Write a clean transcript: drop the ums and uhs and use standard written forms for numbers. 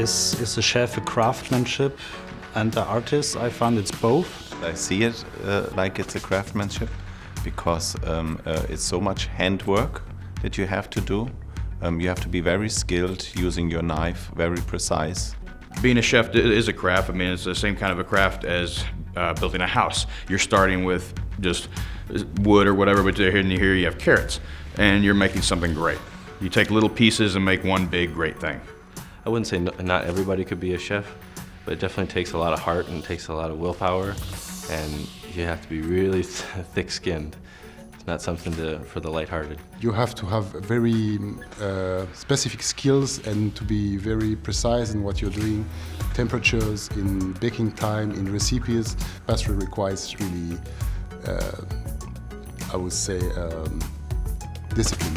Is the chef a craftsmanship and the artist? I find it's both. I see it like it's a craftsmanship because it's so much handwork that you have to do. You have to be very skilled using your knife, very precise. Being a chef is a craft. I mean, it's the same kind of a craft as building a house. You're starting with just wood or whatever, but here you have carrots, and you're making something great. You take little pieces and make one big, great thing. I wouldn't say not everybody could be a chef, but it definitely takes a lot of heart and it takes a lot of willpower, and you have to be really thick-skinned. It's not something for the lighthearted. You have to have very specific skills and to be very precise in what you're doing. Temperatures, in baking time, in recipes. Pastry requires really, I would say, discipline.